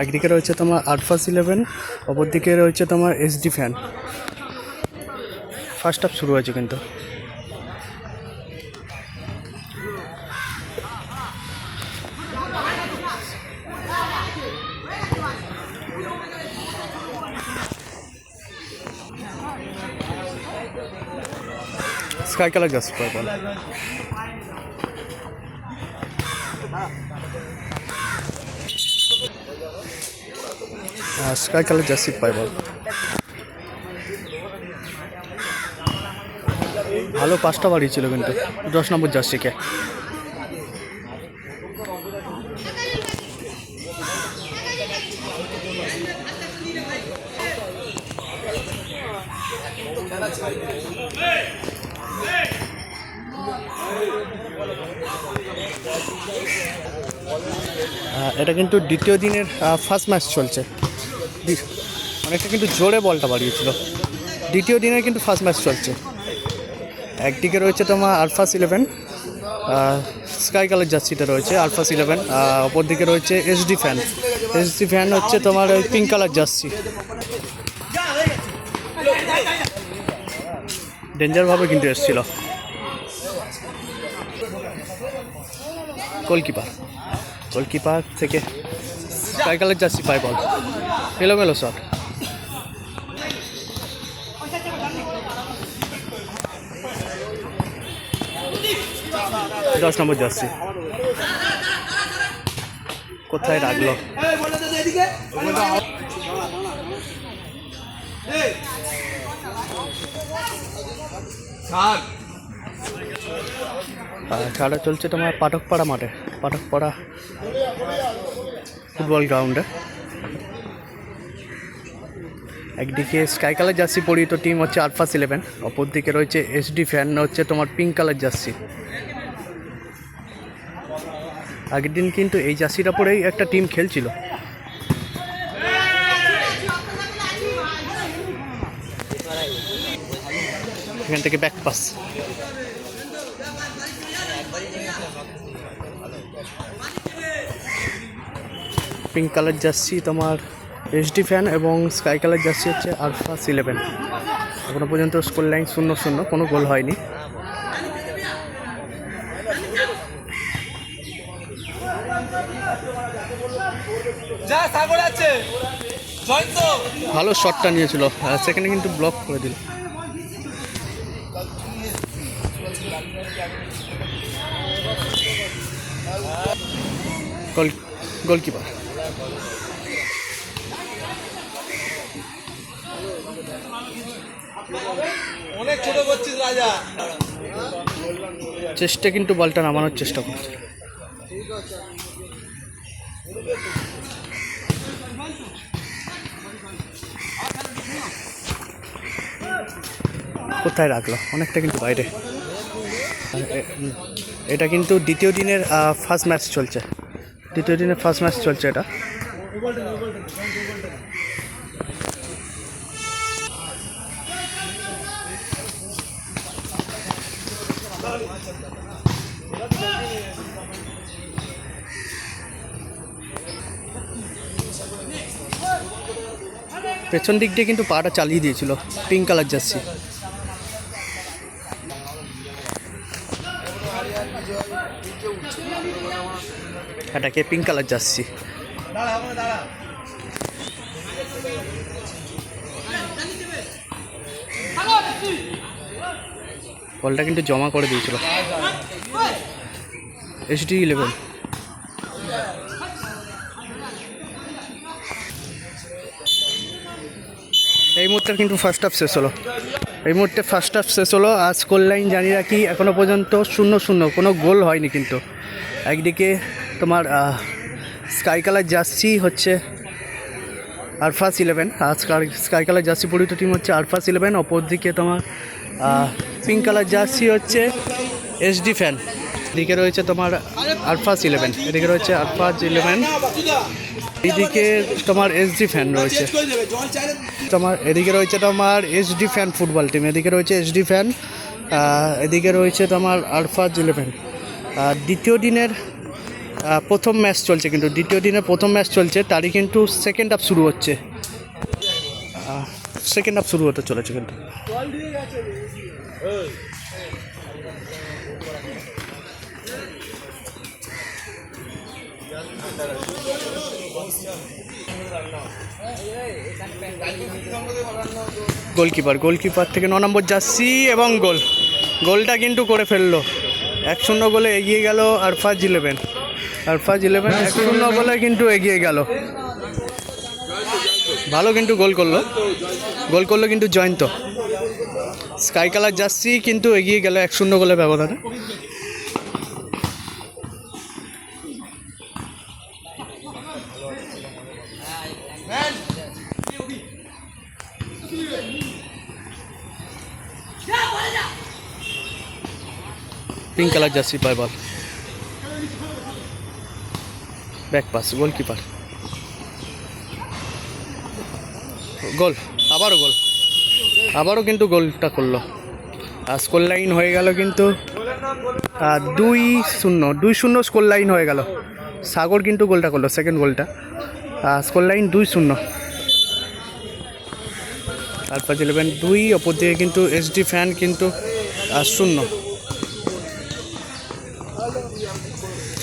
একদিকে রয়েছে তোমার আলফাস 11, অপরদিকে রয়েছে তোমার এসডি ফ্যান। ফার্স্ট হাফ শুরু হয়েছে কিন্তু। স্কাই কালার জার্সি পারবল, স্কাই কালার জার্সি পারবল। ভালো পাঁচটা বাড়িয়েছিল কিন্তু 10 নম্বর জার্সিকে। এটা কিন্তু দ্বিতীয় দিনের ফার্স্ট ম্যাচ চলছে, অনেকটা কিন্তু জোরে বলটা বাড়িয়েছিল। দ্বিতীয় দিনের কিন্তু ফার্স্ট ম্যাচ চলছে। একদিকে রয়েছে তোমার আলফাস 11, স্কাই কালার জার্সিটা রয়েছে আলফাস 11, অপর দিকে রয়েছে এসডি ফ্যান। এসডি ফ্যান হচ্ছে তোমার ওই পিঙ্ক কালার জার্সি। ডেঞ্জারভাবে কিন্তু এসেছিল। গোলকিপার থেকে স্কাই কালার জার্সি পায় বল, এলোমেলো শট। দশ নম্বর জার্সি কোথায় রাখলো? খেলা চলছে তোমার পাঠকপাড়া মাঠে, পাঠকপাড়া ফুটবল গ্রাউন্ডে। একদিকে স্কাই কালার জার্সি পরিহিত টিম হচ্ছে আলফাস 11, অপর দিকে রয়েছে এসডি ফ্যান হচ্ছে তোমার পিঙ্ক কালার জার্সি। আগের দিন কিন্তু এই জার্সিটা পরেই একটা টিম খেলছিল। এখান থেকে back pass, pink colour jersey তোমার এসডি ফ্যান এবং স্কাই কালার জার্সি হচ্ছে আলফাস 11। এখনো পর্যন্ত স্কোর লাইন 0-0, কোনো গোল হয়নি। ভালো শটটা নিয়েছিল, সেখানে কিন্তু ব্লক করে দিল। গোলকিপার অনেক ছোট করছিস রাজা, চেষ্টা কিন্তু বলটা নামানোর চেষ্টা করছে। কোথায় রাখলো? অনেকটা কিন্তু বাইরে। এটা কিন্তু দ্বিতীয় দিনের ফার্স্ট ম্যাচ চলছে, এটা। পেছন দিক দিয়ে কিন্তু পাটা চালিয়ে দিয়েছিল পিঙ্ক কালার জার্সি। এটাকে পিঙ্ক কালার জার্সি। বলটা কিন্তু জমা করে দিয়েছিল এসডি 11। এই মুহূর্তে কিন্তু ফার্স্ট হাফ শেষ হলো। আর স্কোর লাইন জানি রাখি এখনও পর্যন্ত 0-0, কোনো গোল হয়নি কিন্তু। একদিকে তোমার স্কাই কালার জার্সি হচ্ছে আলফাস 11, আর স্কাই কালার জার্সি পরিহিত টিম হচ্ছে আলফাস 11। অপর দিকে তোমার পিঙ্ক কালার জার্সি হচ্ছে এসডি ফ্যান। এদিকে রয়েছে তোমার আলফাস 11, এদিকে রয়েছে আলফাস 11, এইদিকে তোমার এসডি ফ্যান রয়েছে। এদিকে রয়েছে তোমার এসডি ফ্যান ফুটবল টিম, এদিকে রয়েছে এসডি ফ্যান, এদিকে রয়েছে তোমার আলফাস 11। দ্বিতীয় দিনের প্রথম ম্যাচ চলছে, কিন্তু দ্বিতীয় দিনে প্রথম ম্যাচ চলছে, তারই কিন্তু সেকেন্ড হাফ শুরু হচ্ছে। সেকেন্ড হাফ শুরু হতে চলেছে কিন্তু। গোলকিপার থেকে 9 নম্বর জার্সি এবং গোলটা কিন্তু করে ফেললো। 1-0 গোলে এগিয়ে গেল আরফাজ 11। 1-0 গোলে কিন্তু এগিয়ে গেল। ভালো কিন্তু গোল করলো কিন্তু জয়ন্ত। স্কাই কালার জার্সি কিন্তু এগিয়ে গেল 1-0 গোলে ব্যবধানে। পিঙ্ক কালার জার্সি পায় বল, ব্যাক পাস, গোলকিপার, গোল, আবারও কিন্তু গোলটা করলো। আর স্কোর লাইন হয়ে গেল কিন্তু 2-0 স্কোর লাইন হয়ে গেল। সাগর কিন্তু গোলটা করলো, সেকেন্ড গোলটা। Score line 2-0। আরফাজ 11 2, অপর দিকে কিন্তু এসডি ফ্যান কিন্তু 0।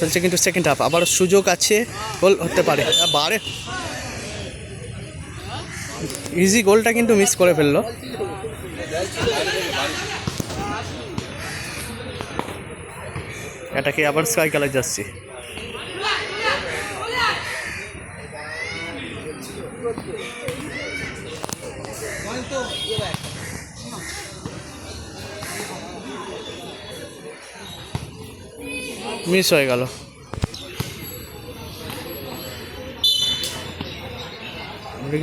চলছে কিন্তু সেকেন্ড হাফ, আবার সুযোগ আছে, গোল হতে পারে। ইজি গোলটা কিন্তু মিস করে ফেললো। এটাকে আবার স্কাই কালার যাচ্ছি। মিস হয়ে গেল।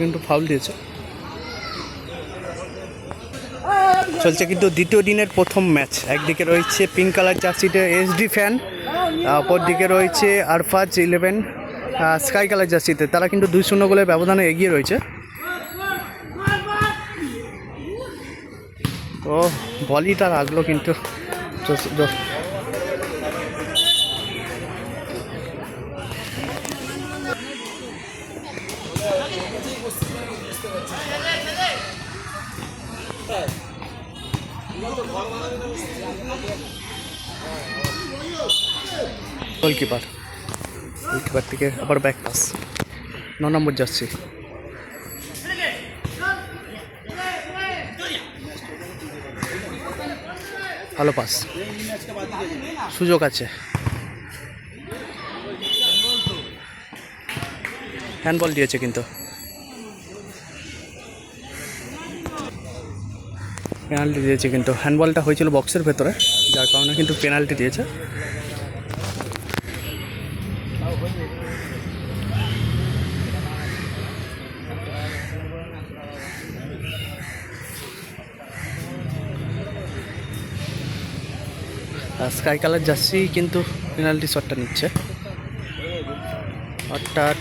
কিন্তু ফাউল দিয়েছে। চলছে কিন্তু দ্বিতীয় দিনের প্রথম ম্যাচ। একদিকে রয়েছে পিঙ্ক কালার জার্সিতে এসডি ফ্যান, অপর দিকে রয়েছে আরফাজ 11 স্কাই কালার জার্সিতে। তারা কিন্তু 2-0 গোলের ব্যবধানে এগিয়ে রয়েছে। ও বলিটা লাগলো কিন্তু। গোলকিপার থেকে আবার ব্যাক পাস, 9 নম্বর জার্সি। ভালো পাস, সুযোগ আছে, হ্যান্ডবল দিয়েছে কিন্তু। পেনাল্টি দিয়েছে কিন্তু, হ্যান্ডবলটা হয়েছিল বক্সের ভেতরে, যার কারণে কিন্তু পেনাল্টি দিয়েছে। স্কাই কালার জার্সি কিন্তু পেনাল্টি শটটা নিচ্ছে, অর্থাৎ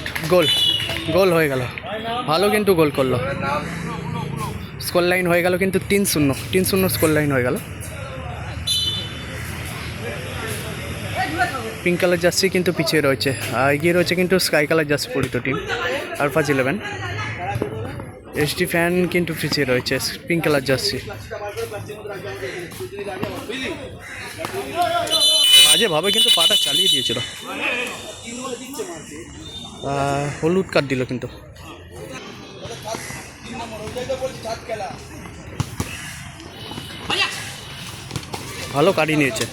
গোল হয়ে গেল। ভালো কিন্তু গোল করলো। স্কোর লাইন হয়ে গেল কিন্তু 3-0 স্কোর লাইন হয়ে গেল। পিঙ্ক কালার জার্সি কিন্তু পিছিয়ে রয়েছে, এগিয়ে রয়েছে কিন্তু স্কাই কালার জার্সি পরিত টিম আরফাজ 11। এসডি ফ্যান কিন্তু পিছিয়ে রয়েছে পিঙ্ক কালার জার্সি। বাজেভাবে কিন্তু পাটা চালিয়ে দিয়েছিল, হলুদ কার্ড দিল কিন্তু। ভালো কাটিয়ে নিয়েছে।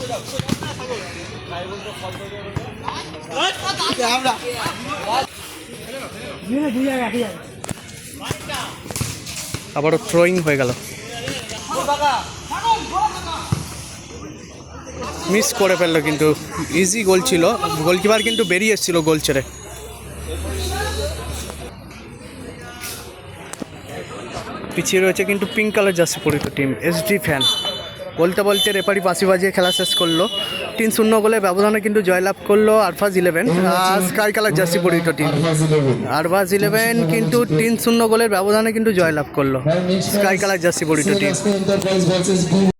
আবারও থ্রোয়িং হয়ে গেল, মিস করে ফেললো কিন্তু। ইজি গোল ছিল, গোলকিপার কিন্তু বেরিয়ে এসেছিল গোল ছেড়ে। পিছিয়ে রয়েছে কিন্তু পিঙ্ক কালার জার্সি পরিত টিম এসডি ফ্যান। বলতে রেফারি বাঁশি বাজিয়ে খেলা শেষ করলো। 3-0 গোলে ব্যবধানে কিন্তু জয়লাভ করলো আরফাজ 11 স্কাই কালার জার্সি পরিত টিম। আরফাজ 11 কিন্তু 3-0 গোলের ব্যবধানে কিন্তু জয়লাভ করলো স্কাই কালার জার্সি পরিত টিম।